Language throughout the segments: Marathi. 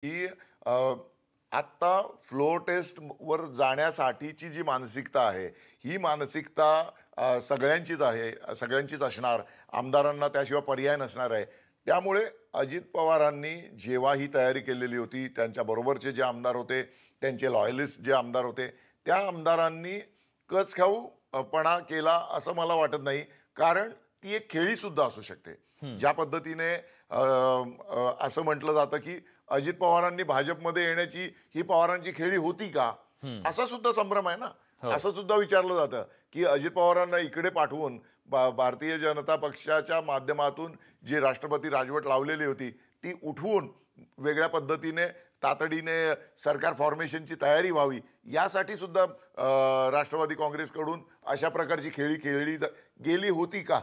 की आत्ता फ्लोर टेस्टवर जाण्यासाठीची जी मानसिकता आहे, ही मानसिकता सगळ्यांचीच आहे, सगळ्यांचीच असणार. आमदारांना त्याशिवाय पर्याय नसणार आहे. त्यामुळे अजित पवारांनी जेव्हा ही तयारी केलेली होती, त्यांच्याबरोबरचे जे आमदार होते, त्यांचे लॉयलिस्ट जे आमदार होते, त्या आमदारांनी कचखाऊपणा केला असं मला वाटत नाही. कारण ती एक खेळीसुद्धा असू शकते. ज्या पद्धतीने असं म्हटलं जातं की अजित पवारांनी भाजपमध्ये येण्याची ही पवारांची खेळी होती का, असा सुद्धा संभ्रम आहे ना. असं सुद्धा विचारलं जातं की अजित पवारांना इकडे पाठवून भारतीय जनता पक्षाच्या माध्यमातून जी राष्ट्रपती राजवट लावलेली होती ती उठवून वेगळ्या पद्धतीने तातडीने सरकार फॉर्मेशनची तयारी व्हावी, यासाठी सुद्धा राष्ट्रवादी काँग्रेसकडून अशा प्रकारची खेळी खेळली गेली होती का,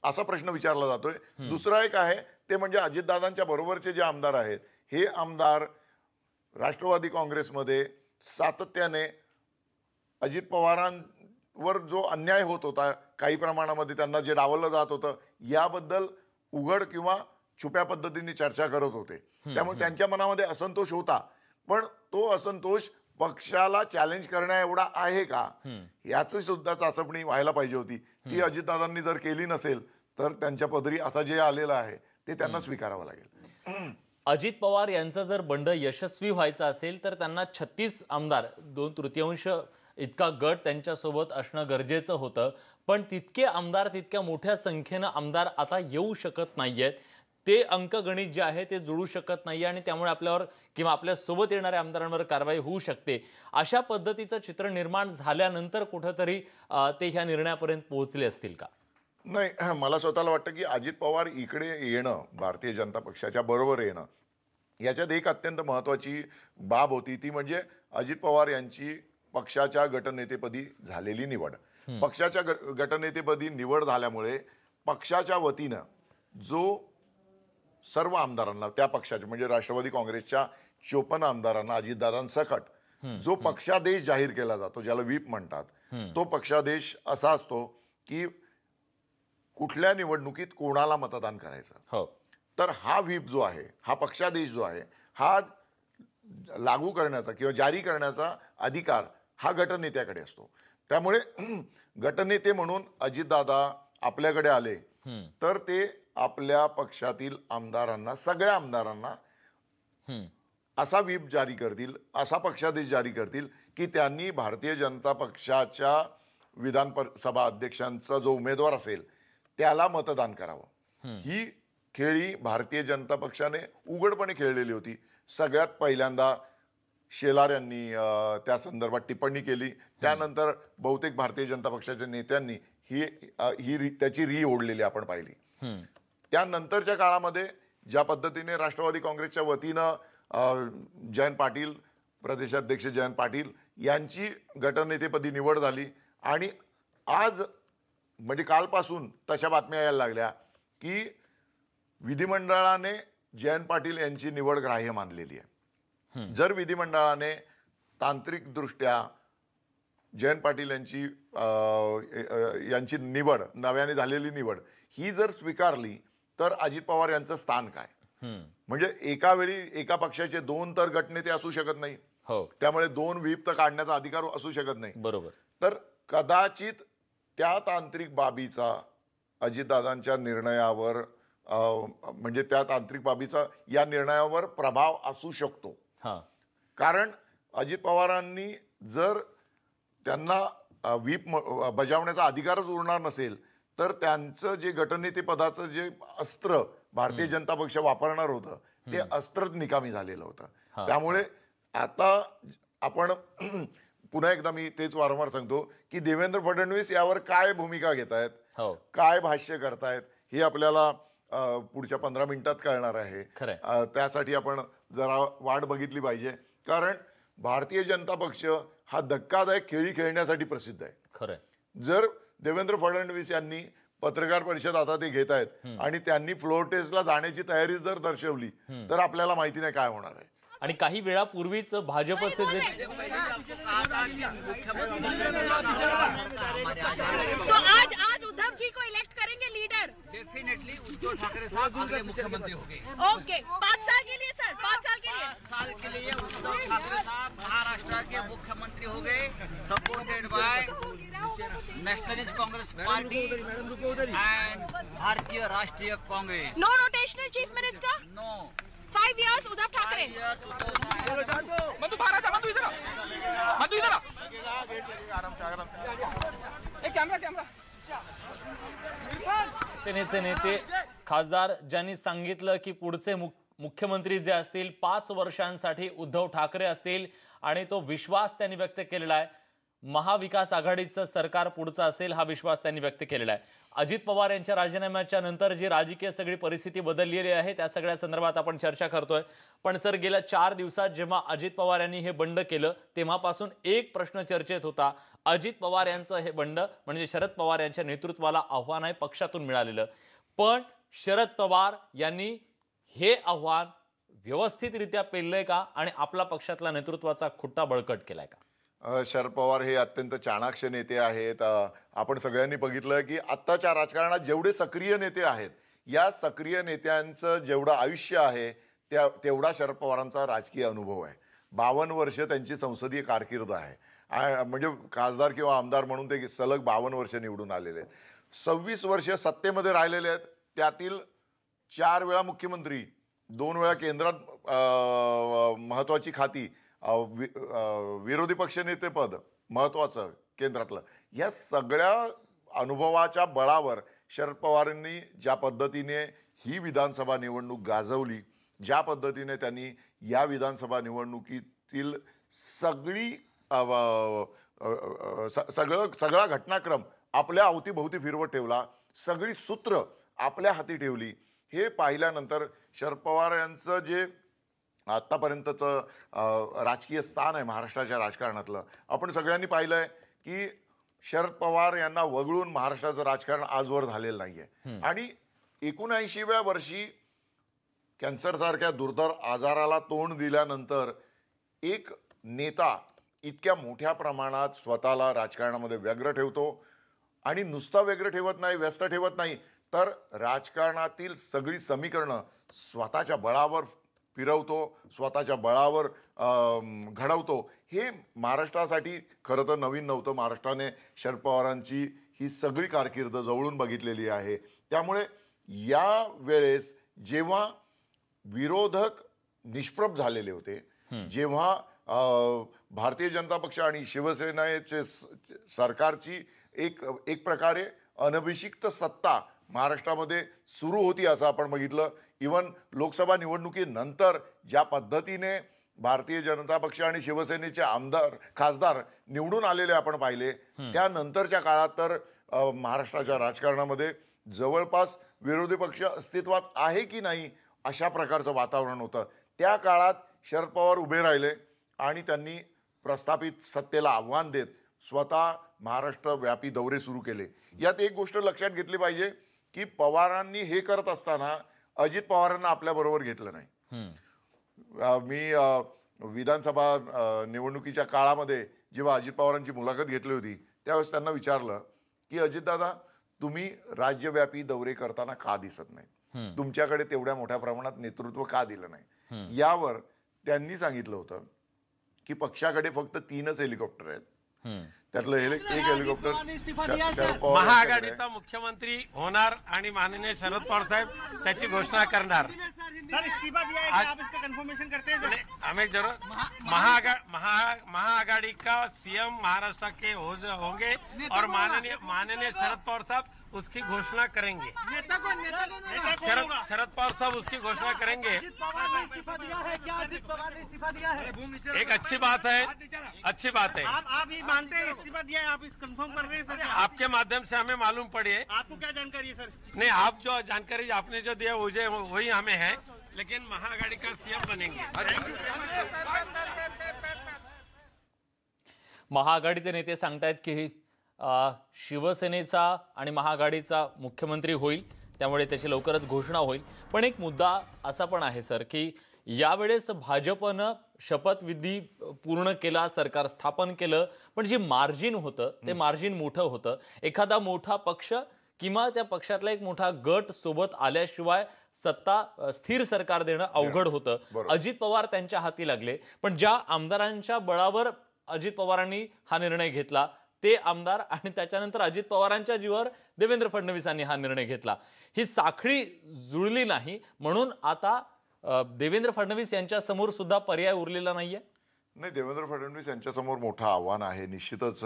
असा प्रश्न विचारला जातोय. दुसरा एक आहे ते म्हणजे अजितदादांच्या बरोबरचे जे आमदार आहेत, हे आमदार राष्ट्रवादी काँग्रेसमध्ये सातत्याने अजित पवारांवर जो अन्याय होत होता, काही प्रमाणामध्ये त्यांना जे डावललं जात होतं, याबद्दल उघड किंवा छुप्या पद्धतीने चर्चा करत होते. त्यामुळे त्यांच्या मनामध्ये असंतोष होता. पण तो असंतोष पक्षाला चॅलेंज करण्या एवढा आहे का, याची सुद्धा चाचपणी व्हायला पाहिजे होती. ती अजितदादांनी जर केली नसेल तर त्यांच्या पदरी आता जे आलेलं आहे ते त्यांना स्वीकारावं लागेल. अजित पवार यांचा जर बंड यशस्वी व्हायचा असेल तर त्यांना 36 आमदार 2/3 इतका गट त्यांच्यासोबत असणं गरजेचं होतं. पण तितके आमदार, तितक्या मोठ्या संख्येनं आमदार आता येऊ शकत नाहीयेत. ते अंकगणित जे आहे ते जुळू शकत नाही आणि त्यामुळे आपल्यावर किंवा आपल्या सोबत येणाऱ्या आमदारांवर कारवाई होऊ शकते. अशा पद्धतीचं चित्र निर्माण झाल्यानंतर कुठेतरी ते ह्या निर्णयापर्यंत पोहोचले असतील का? नाही, मला स्वतःला वाटतं की अजित पवार इकडे येणं, भारतीय जनता पक्षाच्या बरोबर येणं, याच्यात एक अत्यंत महत्त्वाची बाब होती. ती म्हणजे अजित पवार यांची पक्षाच्या गटनेतेपदी झालेली निवड. पक्षाच्या गटनेतेपदी निवड झाल्यामुळे पक्षाच्या वतीनं जो सर्व आमदारांना, त्या पक्षाच्या म्हणजे राष्ट्रवादी काँग्रेसच्या 54 आमदारांना अजितदादांसकट जो पक्षादेश जाहीर केला जातो, ज्याला व्हीप म्हणतात, तो पक्षादेश असा असतो की कुठल्या निवडणुकीत कोणाला मतदान करायचं. तर हा व्हीप जो आहे, हा पक्षादेश जो आहे, हा लागू करण्याचा किंवा जारी करण्याचा अधिकार हा गटनेत्याकडे असतो. त्यामुळे गटनेते म्हणून अजितदादा आपल्याकडे आले तर ते आपल्या पक्षातील आमदारांना, सगळ्या आमदारांना असा व्हीप जारी करतील, असा पक्षादेश जारी करतील की त्यांनी भारतीय जनता पक्षाच्या विधानसभा अध्यक्षांचा जो उमेदवार असेल त्याला मतदान करावं. ही खेळी भारतीय जनता पक्षाने उघडपणे खेळलेली होती. सगळ्यात पहिल्यांदा शेलार यांनी त्या संदर्भात टिप्पणी केली. त्यानंतर बहुतेक भारतीय जनता पक्षाच्या नेत्यांनी त्याची री ओढलेली आपण पाहिली. त्यानंतरच्या काळामध्ये ज्या पद्धतीने राष्ट्रवादी काँग्रेसच्या वतीनं जयंत पाटील, प्रदेशाध्यक्ष जयंत पाटील यांची गटनेतेपदी निवड झाली आणि आज म्हणजे कालपासून तशा बातम्या यायला लागल्या की विधिमंडळाने जयंत पाटील यांची निवड ग्राह्य मानलेली आहे. जर विधिमंडळाने तांत्रिकदृष्ट्या जयंत पाटील यांची निवड, नव्याने झालेली निवड ही जर स्वीकारली तर अजित पवार यांचं स्थान काय? म्हणजे एका वेळी एका पक्षाचे 2 तर गटनेते असू शकत नाही. त्यामुळे 2 व्हीप तर काढण्याचा अधिकार असू शकत नाही. बरोबर. तर कदाचित त्या तांत्रिक बाबीचा अजितदादांच्या निर्णयावर म्हणजे त्या तांत्रिक बाबीचा या निर्णयावर प्रभाव असू शकतो. कारण अजित पवारांनी जर त्यांना व्हीप बजावण्याचा अधिकारच उरणार नसेल तर त्यांचं जे गटनेतेपदाचं जे अस्त्र भारतीय जनता पक्ष वापरणार होतं ते अस्त्रच निकामी झालेलं होतं. त्यामुळे आता आपण पुन्हा एकदा मी तेच वारंवार सांगतो की देवेंद्र फडणवीस यावर काय भूमिका घेत आहेत, काय भाष्य करतायत, हे आपल्याला पुढच्या 15 मिनिटात कळणार आहे. त्यासाठी आपण जरा वाट बघितली पाहिजे. कारण भारतीय जनता पक्ष हा धक्कादायक खेळी खेळण्यासाठी प्रसिद्ध आहे. जर देवेंद्र फडणवीस यांनी पत्रकार परिषद आता ते घेत आहेत आणि त्यांनी फ्लोर टेस्टला जाण्याची तयारी जर दर्शवली तर आपल्याला माहिती नाही काय होणार आहे. आणि काही वेळापूर्वीच भाजपचे जे तो आज उद्धव जी को इलेक्ट करेंगे लीडर? डेफिनेटली उद्धव ठाकरे साहब अगले मुख्यमंत्री होंगे। ओके, 5 साल के लिए सर, 5 साल के लिए। 5 साल के लिए उद्धव ठाकरे साहब महाराष्ट्र के मुख्यमंत्री हो गए, supported by Nationalist Congress Party and Bharatiya Rashtriya Congress. No rotational chief minister? No 5 years Uddhav Thackeray. सेनेचे नेते खासदार ज्यांनी सांगितलं की पुढचे मुख्यमंत्री जे असतील 5 वर्षांसाठी उद्धव ठाकरे असतील आणि तो विश्वास त्यांनी व्यक्त केलेला आहे. महाविकास आघाडीचं सरकार पुढचं असेल हा विश्वास त्यांनी व्यक्त केलेला आहे. अजित पवार यांच्या राजीनाम्याच्या नंतर जी राजकीय सगळी परिस्थिती बदललेली आहे त्या सगळ्या संदर्भात आपण चर्चा करतोय. पण सर, गेल्या 4 दिवसात जेव्हा अजित पवार यांनी हे बंड केलं तेव्हापासून एक प्रश्न चर्चेत होता. अजित पवार यांचं हे बंड म्हणजे शरद पवार यांच्या नेतृत्वाला आव्हान आहे पक्षातून मिळालेलं, पण शरद पवार यांनी हे आव्हान व्यवस्थितरित्या पेललंय का आणि आपला पक्षातला नेतृत्वाचा खुट्टा बळकट केलाय का? शरद पवार हे अत्यंत चाणाक्ष नेते आहेत. आपण सगळ्यांनी बघितलं की आत्ताच्या राजकारणात जेवढे सक्रिय नेते आहेत, या सक्रिय नेत्यांचं जेवढं आयुष्य आहे तेवढा शरद पवारांचा राजकीय अनुभव आहे. 52 वर्ष त्यांची संसदीय कारकीर्द आहे. म्हणजे खासदार किंवा आमदार म्हणून ते सलग 52 वर्ष निवडून आलेले आहेत. 26 वर्ष सत्तेमध्ये राहिलेले आहेत. त्यातील 4 वेळा मुख्यमंत्री, 2 वेळा केंद्रात महत्त्वाची खाती, विरोधी पक्षनेतेपद महत्त्वाचं केंद्रातलं, या सगळ्या अनुभवाच्या बळावर शरद पवारांनी ज्या पद्धतीने ही विधानसभा निवडणूक गाजवली, ज्या पद्धतीने त्यांनी या विधानसभा निवडणुकीतील सगळा घटनाक्रम आपल्या अवतीभोवती फिरवत ठेवला, सगळी सूत्र आपल्या हाती ठेवली, हे पाहिल्यानंतर शरद पवार यांचं जे आत्तापर्यंतचं राजकीय स्थान आहे महाराष्ट्राच्या राजकारणातलं, आपण सगळ्यांनी पाहिलं आहे की शरद पवार यांना वगळून महाराष्ट्राचं राजकारण आजवर झालेलं नाही आहे. आणि 79व्या वर्षी कॅन्सरसारख्या दुर्धर आजाराला तोंड दिल्यानंतर एक नेता इतक्या मोठ्या प्रमाणात स्वतःला राजकारणामध्ये व्यग्र ठेवतो आणि नुसता व्यग्र ठेवत नाही, व्यस्त ठेवत नाही, तर राजकारणातील सगळी समीकरणं स्वतःच्या बळावर फिरवतो, स्वतःच्या बळावर घडवतो. हे महाराष्ट्रासाठी खरं तर नवीन नव्हतं. महाराष्ट्राने शरद पवारांची ही सगळी कारकीर्द जवळून बघितलेली आहे. त्यामुळे या वेळेस जेव्हा विरोधक निष्प्रभ झालेले होते, जेव्हा भारतीय जनता पक्ष आणि शिवसेनेचे सरकारची एक प्रकारे अनभिषिक्त सत्ता महाराष्ट्रामध्ये सुरू होती असं आपण बघितलं. इवन लोकसभा निवडणुकीनंतर ज्या पद्धतीने भारतीय जनता पक्ष आणि शिवसेनेचे आमदार खासदार निवडून आलेले आपण पाहिले, त्यानंतरच्या काळात तर महाराष्ट्राच्या राजकारणामध्ये जवळपास विरोधी पक्ष अस्तित्वात आहे की नाही अशा प्रकारचं वातावरण होतं. त्या काळात शरद पवार उभे राहिले आणि त्यांनी प्रस्थापित सत्तेला आव्हान देत स्वतः महाराष्ट्रव्यापी दौरे सुरू केले. यात एक गोष्ट लक्षात घेतली पाहिजे की पवारांनी हे करत असताना अजित पवारांना आपल्याबरोबर घेतलं नाही. मी विधानसभा निवडणुकीच्या काळामध्ये जेव्हा अजित पवारांची मुलाखत घेतली होती त्यावेळेस त्यांना विचारलं की अजितदादा, तुम्ही राज्यव्यापी दौरे करताना का दिसत नाही, तुमच्याकडे तेवढ्या मोठ्या प्रमाणात नेतृत्व का दिलं नाही. यावर त्यांनी सांगितलं होतं की पक्षाकडे फक्त 3च हेलिकॉप्टर आहेत, त्यातलं एक हेलिकॉप्टर शरद पवार महाआघाडीचा मुख्यमंत्री होणार आणि माननीय शरद पवार साहेब त्याची घोषणा करणार. इस्तीफा दिया है, क्या आप इसका कंफर्मेशन करते हैं? हमें जरूर महाआघाड़ी का सीएम महाराष्ट्र के होंगे और माननीय शरद पवार साहब उसकी घोषणा करेंगे. शरद पवार साहब उसकी घोषणा करेंगे. इस्तीफा दिया है क्या? अजित पवार ने इस्तीफा दिया है. एक अच्छी बात है, अच्छी बात है. आप ही मानते हैं इस्तीफा दिया है, आप इस कंफर्म कर रहे हैं सर? आपके माध्यम से हमें मालूम पड़ी है. आपको क्या जानकारी है सर? नहीं, आप जो जानकारी आपने जो दिया वही हमें है, लेकिन महाआघाड़ी का सीएम बनेंगे. महाआघाडीचे नेते सांगतायत की शिवसेनेचा आणि महाआघाडीचा मुख्यमंत्री होईल, त्यामुळे त्याची लवकरच घोषणा होईल. पण एक मुद्दा असा पण आहे सर की यावेळेस भाजपनं शपथविधी पूर्ण केला, सरकार स्थापन केलं, पण जे मार्जिन होतं ते मार्जिन मोठं होतं. एखादा मोठा पक्ष किंवा त्या पक्षातला एक मोठा गट सोबत आल्याशिवाय सत्ता स्थिर सरकार देणं अवघड होतं. बरोबर. अजित पवार त्यांच्या हाती लागले, पण ज्या आमदारांच्या बळावर अजित पवारांनी हा निर्णय घेतला ते आमदार आणि त्याच्यानंतर अजित पवारांच्या जीवावर देवेंद्र फडणवीसांनी हा निर्णय घेतला. ही साखळी जुळली नाही, म्हणून आता देवेंद्र फडणवीस यांच्या समोर सुद्धा पर्याय उरलेला नाहीये. नाही, देवेंद्र फडणवीस यांच्यासमोर मोठं आव्हान आहे निश्चितच.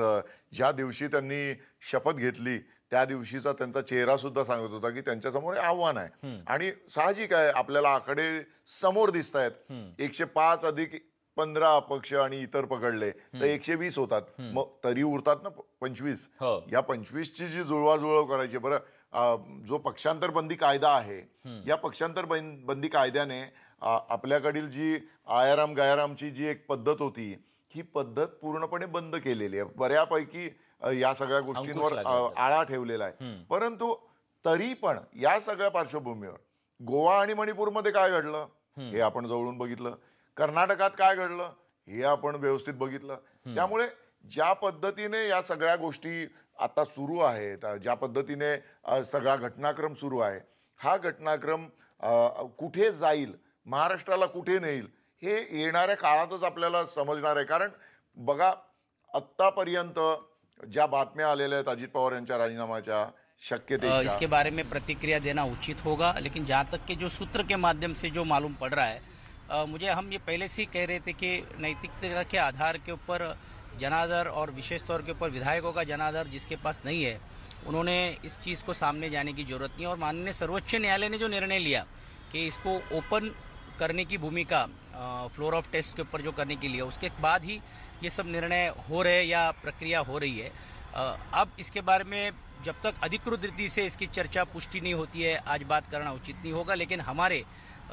ज्या दिवशी त्यांनी शपथ घेतली त्या दिवशीचा त्यांचा चेहरा सुद्धा सांगत होता की त्यांच्यासमोर हे आव्हान आहे. आणि साहजिक आहे, आपल्याला आकडे समोर दिसत आहेत. 105 अधिक 15 अपक्ष आणि इतर पकडले तर 120 होतात. मग तरी उरतात ना 25. हो. या 25ची जी जुळवाजुळव करायची, बरं जो पक्षांतर बंदी कायदा आहे, या पक्षांतर बंदी कायद्याने आपल्याकडील जी आयाराम गायारामची जी एक पद्धत होती, ही पद्धत पूर्णपणे बंद केलेली आहे. बऱ्यापैकी या सगळ्या गोष्टींवर आळा ठेवलेला आहे. परंतु तरी पण या सगळ्या पार्श्वभूमीवर गोवा आणि मणिपूरमध्ये काय घडलं हे आपण जवळून बघितलं. कर्नाटकात काय घडलं हे आपण व्यवस्थित बघितलं. त्यामुळे ज्या पद्धतीने या सगळ्या गोष्टी आता सुरू आहेत, ज्या पद्धतीने सगळा घटनाक्रम सुरू आहे, हा घटनाक्रम कुठे जाईल, महाराष्ट्राला कुठे नेईल हे येणाऱ्या काळातच आपल्याला समजणार आहे. कारण बघा, आत्तापर्यंत ज्या बातम्या आलेल्या आहेत अजित पवार यांच्या राजीनाम्याच्या शक्यतेच्या, इसके बारे में प्रतिक्रिया देना उचित होगा, लेकिन जहाँ तक के जो सूत्र के माध्यम से जो मालूम पड़ रहा है, मुझे हम ये पहले से ही कह रहे थे कि नैतिकता के आधार के ऊपर जनाधार और विशेष तौर के ऊपर विधायकों का जनाधार जिसके पास नहीं है, उन्होंने इस चीज़ को सामने जाने की ज़रूरत नहीं. और माननीय सर्वोच्च न्यायालय ने जो निर्णय लिया कि इसको ओपन करने की भूमिका फ्लोर ऑफ टेस्ट के ऊपर जो करने के लिए, उसके बाद ही ये सब निर्णय हो रहे या प्रक्रिया हो रही है. अब इसके बारे में जब तक अधिकृत रीति से इसकी चर्चा पुष्टि नहीं होती है, आज बात करना उचित नहीं होगा. लेकिन हमारे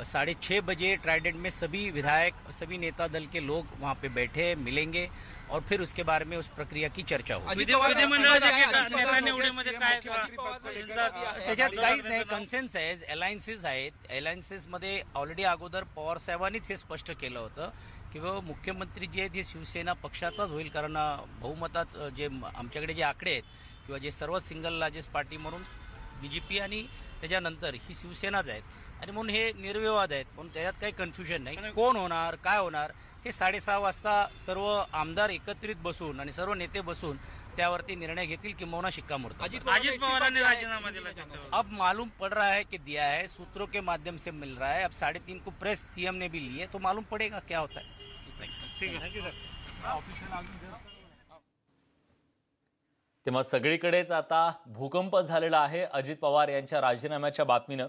6:30 बजे ट्राइडेंट में सभी विधायक, सभी नेता दल के लोग वहाँ पे बैठे मिलेंगे और फिर उसके बारे में उस प्रक्रिया की चर्चा होगी. त्याच्यात काहीच नाही, कन्सेन्स आहे, अलायन्सेस आहेत. अलायन्सेसमध्ये ऑलरेडी अगोदर पवार साहेबांनीच हे स्पष्ट केलं होतं की मुख्यमंत्री जे आहेत हे शिवसेना पक्षाचाच होईल, कारण बहुमताच जे आमच्याकडे जे आकडे आहेत किंवा जे सर्व सिंगल लार्जेस्ट पार्टी म्हणून BJP आणि त्याच्यानंतर ही शिवसेनाच आहेत. आणि म्हणून हे निर्विवाद आहेत, म्हणून त्याच्यात काही कन्फ्युजन नाही. कोण होणार, काय होणार हे 6:30 वाजता सर्व आमदार एकत्रित बसून आणि सर्व नेते बसून त्यावरती निर्णय घेतील किंवा शिक्कामोर्तब. अजित पवारांनी राजीनामा दिला. अब मालूम पड़ रहा है कि दिया है, सूत्रों के माध्यम से मिल रहा है. अब 3:30 को प्रेस CM ने भी ली है, तो मालूम पड़ेगा क्या होता है. ठीक है, थँक्यू सर. तेव्हा सगळीकडेच आता भूकंप झालेला आहे अजित पवार यांच्या राजीनाम्याच्या बातमीनं.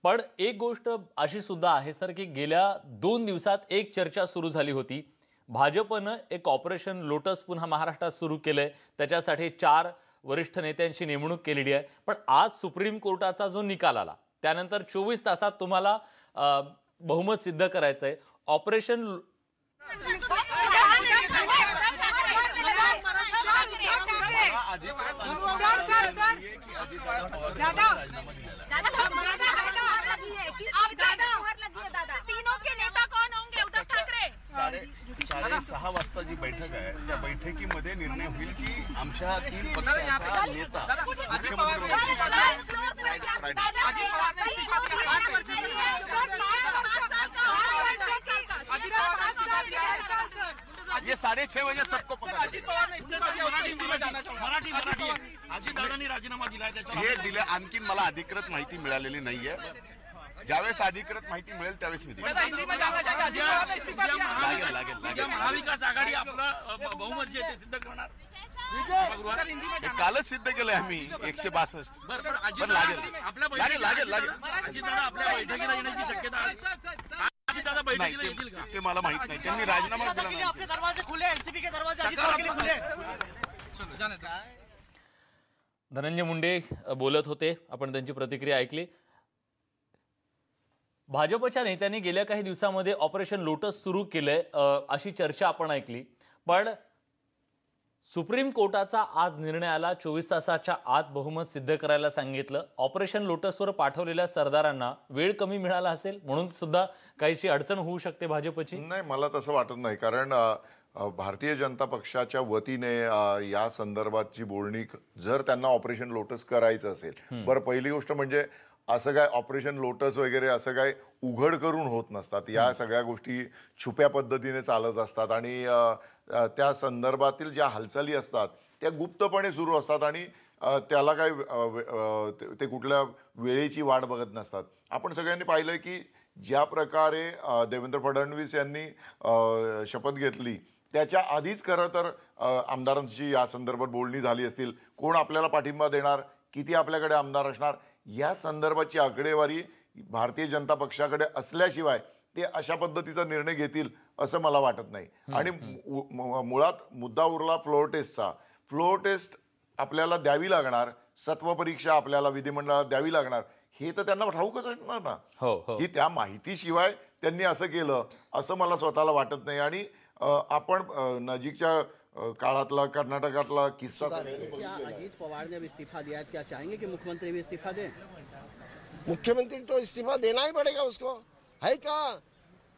पण एक गोष्ट अशी सुद्धा आहे सर की गेल्या 2 दिवसात एक चर्चा सुरू झाली होती. भाजपनं एक ऑपरेशन लोटस पुन्हा महाराष्ट्रात सुरू केलंय, त्याच्यासाठी 4 वरिष्ठ नेत्यांची नेमणूक केलेली आहे. पण आज सुप्रीम कोर्टाचा जो निकाल आला त्यानंतर 24 तासात तुम्हाला बहुमत सिद्ध करायचंय. ऑपरेशन तीनों के नेता कौन होंगे? उद्धव ठाकरे. 6:30 वाजता जी बैठक आहे त्या बैठकीमध्ये निर्णय होईल की आमच्या 3 पक्षाचा नेता ये 6:30 बजे सबको पता राजीनामा दिलाय. हे दिले. आणखी मला अधिकृत माहिती मिळालेली नाहीये. ज्यावेळेस अधिकृत माहिती मिळेल त्यावेळेस मी देईन. लागेल. महाविकास आघाडी आपलं बहुमत जे ते सिद्ध करणार. हे कालच सिद्ध केलंय आम्ही 162. पण लागेल. अजितदादा आपल्या बैठकीला येण्याची शक्यता आहे. अजितदादा बैठकीला येतील का? ते मला माहित नाही. त्यांनी राजीनामा दिला नाही. आपले दरवाजे खुले, एनसीपी के दरवाजे अजित पवार के लिए खुले. धनंजय मुंडे बोलत होते, आपण त्यांची प्रतिक्रिया ऐकली. भाजपच्या नेत्यांनी गेल्या काही दिवसांमध्ये ऑपरेशन लोटस सुरू केलंय अशी चर्चा आपण ऐकली. पण सुप्रीम कोर्टाचा आज निर्णय आला, 24 तासाच्या आत बहुमत सिद्ध करायला सांगितलं. ऑपरेशन लोटसवर पाठवलेल्या सरदारांना वेळ कमी मिळाला असेल म्हणून सुद्धा काहीशी अडचण होऊ शकते भाजपची. नाही, मला तसं वाटत नाही. कारण भारतीय जनता पक्षाच्या वतीने या संदर्भातची बोलणी जर त्यांना ऑपरेशन लोटस करायचं असेल, बरं पहिली गोष्ट म्हणजे असं काय ऑपरेशन लोटस वगैरे असं काय उघड करून होत नसतात. या सगळ्या गोष्टी छुप्या पद्धतीने चालत असतात आणि त्या संदर्भातील ज्या हालचाली असतात त्या गुप्तपणे सुरू असतात आणि त्याला काय ते कुठल्या वेळेची वाट बघत नसतात. आपण सगळ्यांनी पाहिलं की ज्या प्रकारे देवेंद्र फडणवीस यांनी शपथ घेतली त्याच्या आधीच खरं तर आमदारांची या संदर्भात बोलणी झाली असतील. कोण आपल्याला पाठिंबा देणार, किती आपल्याकडे आमदार असणार, या संदर्भाची आकडेवारी भारतीय जनता पक्षाकडे असल्याशिवाय ते अशा पद्धतीचा निर्णय घेतील असं मला वाटत नाही. आणि मुळात मुद्दा उरला फ्लोअर टेस्टचा. फ्लोअर टेस्ट आपल्याला द्यावी लागणार, सत्वपरीक्षा आपल्याला विधिमंडळात द्यावी लागणार, हे तर त्यांना ठाऊकच असणार ना की त्या माहितीशिवाय त्यांनी असं केलं असं मला स्वतःला वाटत नाही. आणि आपण नजीकच्या काळातला कर्नाटकातला किस्सा अजीत पवार ने भी इस्तीफा दिया है, क्या चाहेंगे कि मुख्यमंत्री भी इस्तीफा दें? मुख्यमंत्री तो इस्तीफा देना ही पड़ेगा उसको, है क्या?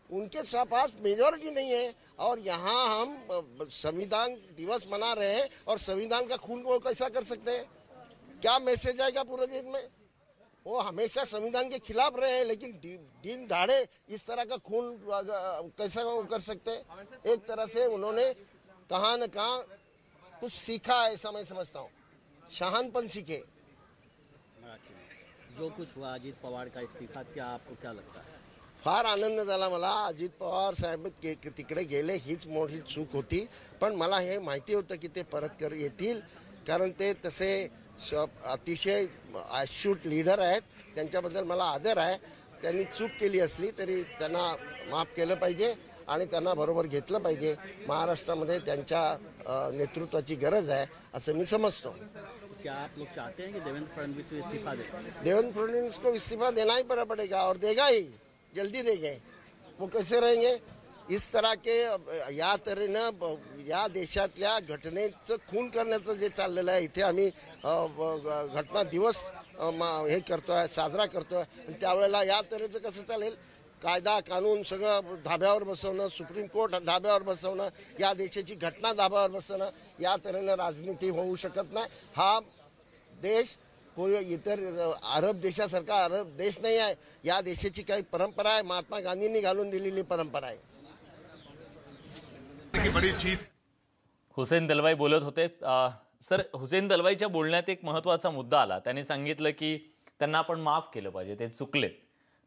उनके पास मेजॉरिटी नहीं है और यहाँ हम संविधान दिवस मना रहे हैं और संविधान का खून वो कैसा कर सकते हैं? क्या मैसेज आएगा पूरे देश में? वो हमेशा संविधान के खिलाफ रहे हैं लेकिन दिन दहाड़े इस तरह का खून कैसा वो कर सकते हैं? एक तरह से उन्होंने कहाँ न कहाँ कुछ सीखा है, ऐसा मैं समझता हूँ, शहानपन सीखे. जो कुछ हुआ अजीत पवार का इस्तीफा, क्या आपको क्या लगता है? फार आनंद झाला मला. अजित पवार साहेब तिकडे गेले हीच मोठी चूक होती, पण मला हे माहिती होतं की ते परत येतील, कारण ते तसे अतिशय ॲश्यूट लीडर आहेत. त्यांच्याबद्दल मला आदर आहे. त्यांनी चूक केली असली तरी त्यांना माफ केलं पाहिजे आणि त्यांना बरोबर घेतलं पाहिजे. महाराष्ट्रामध्ये त्यांच्या नेतृत्वाची गरज आहे असं मी समजतो. क्या आप लोग चाहते हैं कि देवेंद्र फडणवीस को इस्तीफा दें? देवेंद्र फडणवीस को इस्तीफा देना ही पड़ेगा और देगा ही, जल्दी देंगे. वो कैसे रहेंगे? इस तरह के या तऱ्हेनं या देशातल्या घटनेचं खून करण्याचं जे चाललेलं आहे, इथे आम्ही घटना दिवस हे करतोय, साजरा करतोय, आणि त्यावेळेला या तऱ्हेचं कसं चालेल? कायदा कानून सगळं धाब्यावर बसवणं, सुप्रीम कोर्ट धाब्यावर बसवणं, या देशाची घटना धाब्यावर बसवणं, या तऱ्हेनं राजनीती होऊ शकत नाही. हा देश कोई इतर अरब देशासारखा अरब देश नाही आहे. या देशाची काही परंपरा आहे, महात्मा गांधींनी घालून दिलेली परंपरा आहे. हुसेन दलवाई बोलत होते. सर, हुसेन दलवाईच्या बोलण्यात एक महत्त्वाचा मुद्दा आला. त्यांनी सांगितलं की त्यांना आपण माफ केलं पाहिजे, ते चुकलेत.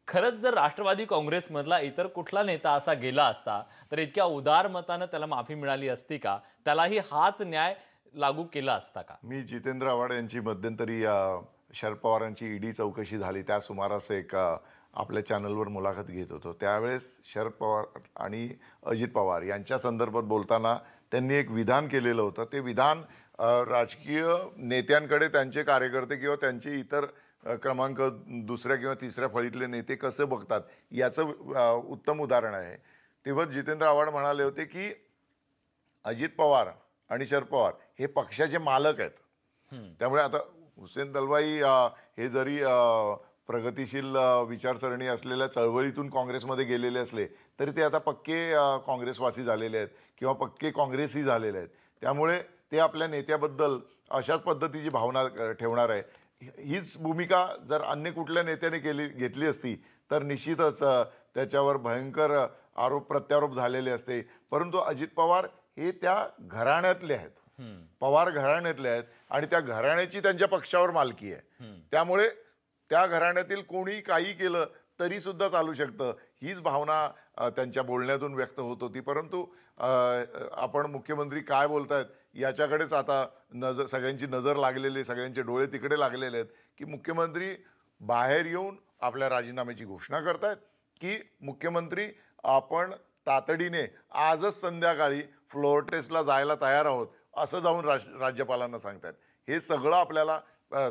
खरंच जर राष्ट्रवादी काँग्रेसमधला इतर कुठला नेता असा गेला असता तर इतक्या उदार मतानं त्याला माफी मिळाली असती का? त्यालाही हाच न्याय लागू केला असता का? मी जितेंद्र आव्हाड यांची मध्यंतरी शरद पवारांची ईडी चौकशी झाली त्या सुमारास एक आपल्या चॅनलवर मुलाखत घेत होतो. त्यावेळेस शरद पवार आणि अजित पवार यांच्या संदर्भात बोलताना त्यांनी एक विधान केलेलं होतं. ते विधान राजकीय नेत्यांकडे त्यांचे कार्यकर्ते किंवा त्यांचे इतर क्रमांक दुसऱ्या किंवा तिसऱ्या फळीतले नेते कसे बघतात याचं उत्तम उदाहरण आहे. तेव्हा जितेंद्र आव्हाड म्हणाले होते की अजित पवार आणि शरद पवार हे पक्षाचे मालक आहेत. त्यामुळे आता हुसेन दलवाई हे जरी प्रगतिशील विचारसरणी असलेल्या चळवळीतून काँग्रेसमध्ये गेलेले असले तरी ते आता पक्के काँग्रेसवासी झालेले आहेत किंवा पक्के काँग्रेसी झालेले आहेत. त्यामुळे ते आपल्या नेत्याबद्दल अशाच पद्धतीची भावना ठेवणार आहे. हीच भूमिका जर अन्य कुठल्या नेत्याने घेतली असती तर निश्चितच त्याच्यावर भयंकर आरोप प्रत्यारोप झालेले असते. परंतु अजित पवार हे त्या घराण्यातले आहेत, पवार घराण्यातले आहेत आणि त्या घराण्याची त्यांच्या पक्षावर मालकी आहे. त्यामुळे त्या घराण्यातील कोणी काही केलं तरी सुद्धा चालू शकतं, हीच भावना त्यांच्या बोलण्यातून व्यक्त होत होती. परंतु आपण मुख्यमंत्री काय बोलतायत याच्याकडेच आता सगळ्यांची नजर लागलेली, सगळ्यांचे डोळे तिकडे लागलेले आहेत की मुख्यमंत्री बाहेर येऊन आपल्या राजीनाम्याची घोषणा करतायत की मुख्यमंत्री आपण तातडीने आजच संध्याकाळी फ्लोअर टेस्टला जायला तयार आहोत असं जाऊन राज्यपालांना सांगतायत. हे सगळं आपल्याला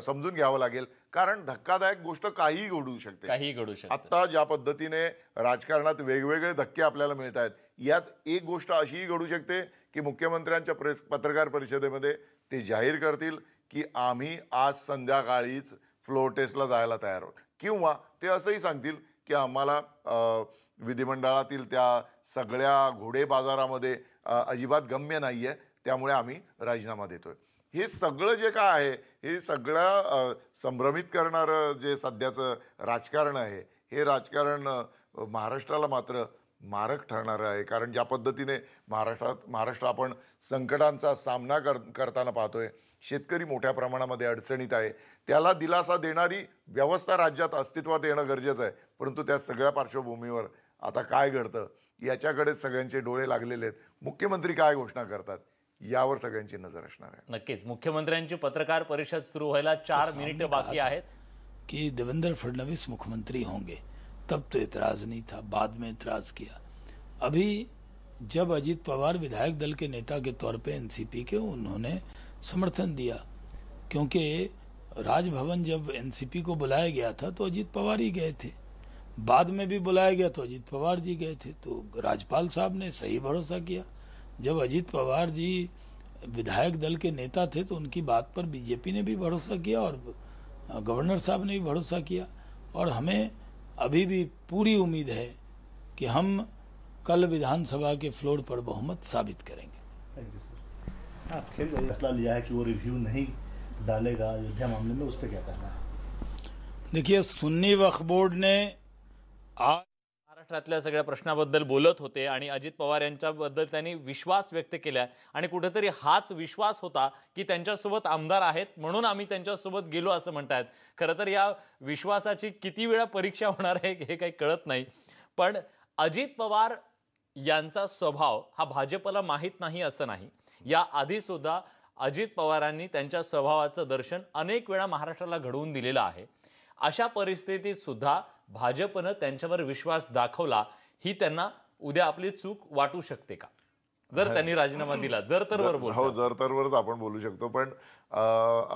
समजून घ्यावं लागेल, कारण धक्कादायक गोष्ट काहीही घडू शकते, काहीही घडू शकते. आता ज्या पद्धतीने राजकारणात वेगवेगळे धक्के आपल्याला मिळत आहेत, यात एक गोष्ट अशीही घडू शकते की मुख्यमंत्र्यांच्या पत्रकार परिषदेमध्ये ते जाहीर करतील की आम्ही आज संध्याकाळीच फ्लोअर टेस्टला जायला तयार आहोत, किंवा ते असंही सांगतील की आम्हाला विधिमंडळातील त्या सगळ्या घोडे बाजारामध्ये अजिबात गम्य नाही आहे, त्यामुळे आम्ही राजीनामा देतोय. हे सगळं जे काय आहे, हे सगळं संभ्रमित करणारं जे सध्याचं राजकारण आहे, हे राजकारण महाराष्ट्राला मात्र मारक ठरणारं आहे. कारण ज्या पद्धतीने महाराष्ट्र आपण संकटांचा सामना करताना पाहतोय, शेतकरी मोठ्या प्रमाणामध्ये अडचणीत आहे, त्याला दिलासा देणारी व्यवस्था राज्यात अस्तित्वात येणं गरजेचं आहे. परंतु त्या सगळ्या पार्श्वभूमीवर आता काय घडतं याच्याकडेच सगळ्यांचे डोळे लागलेले आहेत. मुख्यमंत्री काय घोषणा करतात यावर सगळ्यांची नजर असणार आहे. नक्कीच मुख्यमंत्र्यांची पत्रकार परिषद सुरू व्हायला 4 मिनिट बाकी आहेत. कि देवेंद्र फडणवीस मुख्यमंत्री होंगे, तब तो इतराज नहीं था, बाद में इतराज किया. अभी जब अजीत पवार विधायक दल के नेता के तौर पे एनसीपी के उन्होंने समर्थन दिया, क्योंकि राजभवन जब एनसीपी को बुलाया गया था तो अजीत पवार ही गए थे, बाद में भी बुलाया गया तो अजीत पवार जी गए थे. तो राज्यपाल साहब ने सही भरोसा किया. जब अजीत पवार जी विधायक दल के नेता थे तो उनकी बात पर बीजेपी ने भी भरोसा किया और गवर्नर साहब ने भी भरोसा किया. और हमें अभी भी पूरी उम्मीद है कि हम कल विधानसभा के फ्लोर पर बहुमत साबित करेंगे. Thank you sir. आप खेल का फैसला लिया है कि वो रिव्यू नहीं डालेगा अयोध्या मामले में, उस पर क्या कहना है? देखिए, सुन्नी वक्फ बोर्ड ने आज महाराष्ट्रातल्या सगळ्या प्रश्नाबद्दल बोलत होते आणि अजित पवार यांच्याबद्दल त्यांनी विश्वास व्यक्त केला आणि कुठेतरी हाच विश्वास होता की त्यांच्यासोबत आमदार आहेत म्हणून आम्ही त्यांच्यासोबत गेलो असं म्हणतात. खरं तर या विश्वासाची किती वेळा परीक्षा होणार आहे हे काही कळत नाही. पण अजित पवार यांचा स्वभाव हा भाजपला माहीत नाही असं नाही. या आधी सुद्धा अजित पवारांनी त्यांच्या स्वभावाचं दर्शन अनेक वेळा महाराष्ट्राला घडवून दिलेलं आहे. अशा परिस्थितीत सुद्धा भाजपनं त्यांच्यावर विश्वास दाखवला, ही त्यांना उद्या आपली चूक वाटू शकते का जर त्यांनी राजीनामा दिला? जर तरवर बोलतो. हो, जर तरवरच आपण बोलू शकतो. पण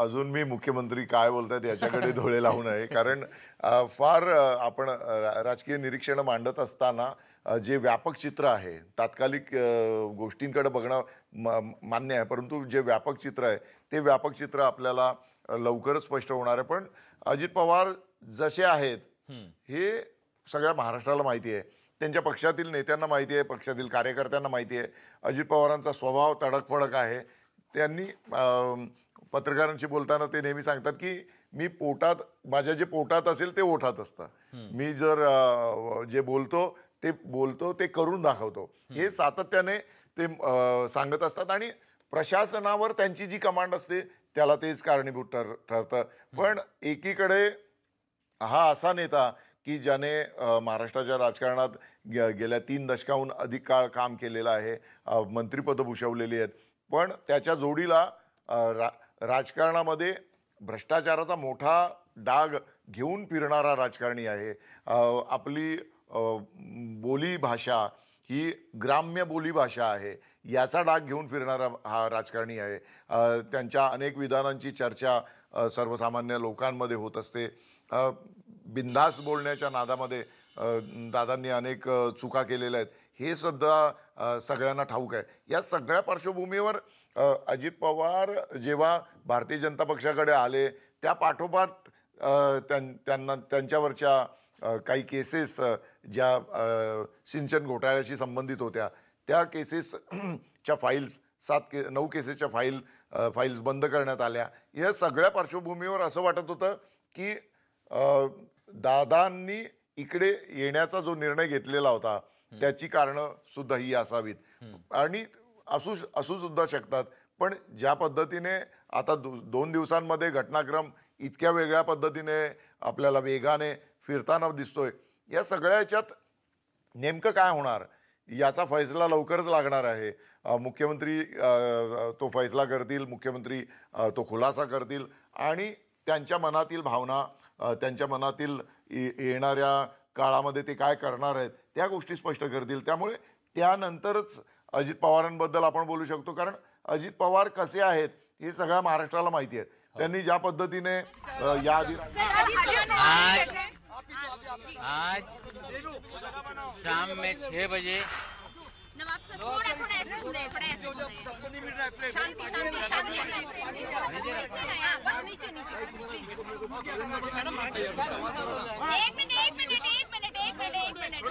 अजून मी मुख्यमंत्री काय बोलतात याच्याकडे डोळे लावू नये. कारण फार आपण राजकीय निरीक्षण मांडत असताना जे व्यापक चित्र आहे, तात्कालिक गोष्टींकडे बघणं मान्य आहे, परंतु जे व्यापक चित्र आहे ते व्यापक चित्र आपल्याला लवकरच स्पष्ट होणार आहे. पण अजित पवार जसे आहेत हे सगळ्या महाराष्ट्राला माहिती आहे, त्यांच्या पक्षातील नेत्यांना माहिती आहे, पक्षातील कार्यकर्त्यांना माहिती आहे. अजित पवारांचा स्वभाव तडकफडक आहे. त्यांनी पत्रकारांशी बोलताना ते नेहमी सांगतात की मी पोटात, माझ्या जे पोटात असेल ते ओठात असतं, मी जर जे बोलतो ते करून दाखवतो, हे सातत्याने ते सांगत असतात. आणि प्रशासनावर त्यांची जी कमांड असते त्याला तेच कारणीभूत ठरतं. पण एकीकडे हा असा नेता की ज्याने महाराष्ट्राच्या राजकारणात गेल्या 3 दशकाहून अधिक काळ काम केलेलं आहे, मंत्रिपदं भूषवलेली आहेत, पण त्याच्या जोडीला राजकारणामध्ये भ्रष्टाचाराचा मोठा डाग घेऊन फिरणारा राजकारणी आहे. आपली बोली भाषा ही ग्राम्य बोली भाषा आहे, याचा डाग घेऊन फिरणारा हा राजकारणी आहे. त्यांच्या अनेक विधानांची चर्चा सर्वसामान्य लोकांमध्ये होत असते. बिनधास्त बोलण्याच्या नादामध्ये दादांनी अनेक चुका केलेल्या आहेत, हे सुद्धा सगळ्यांना ठाऊक आहे. या सगळ्या पार्श्वभूमीवर अजित पवार जेव्हा भारतीय जनता पक्षाकडे आले त्या पाठोपाठ त्यांच्यावरच्या काही केसेस ज्या सिंचन घोटाळ्याशी संबंधित होत्या त्या केसेसच्या फाईल्स 9 केसेसच्या फाईल्स बंद करण्यात आल्या. या सगळ्या पार्श्वभूमीवर असं वाटत होतं की दादांनी इकडे येण्याचा जो निर्णय घेतलेला होता त्याची कारणं सुद्धा ही असावीत आणि असू सुद्धा शकतात. पण ज्या पद्धतीने आता 2 दिवसांमध्ये घटनाक्रम इतक्या वेगळ्या पद्धतीने आपल्याला वेगाने फिरताना दिसतोय, या सगळ्या याच्यात नेमकं काय होणार याचा फैसला लवकरच लागणार आहे. मुख्यमंत्री तो फैसला करतील, मुख्यमंत्री तो खुलासा करतील आणि त्यांच्या मनातील भावना, त्यांच्या मनातील येणाऱ्या काळामध्ये ते काय करणार आहेत त्या गोष्टी स्पष्ट करतील. त्यामुळे त्यानंतरच अजित पवारांबद्दल आपण बोलू शकतो. कारण अजित पवार कसे आहेत हे सगळ्या महाराष्ट्राला माहिती आहे. त्यांनी ज्या पद्धतीने याआधी आज शाम में 6 बजे एक मिनट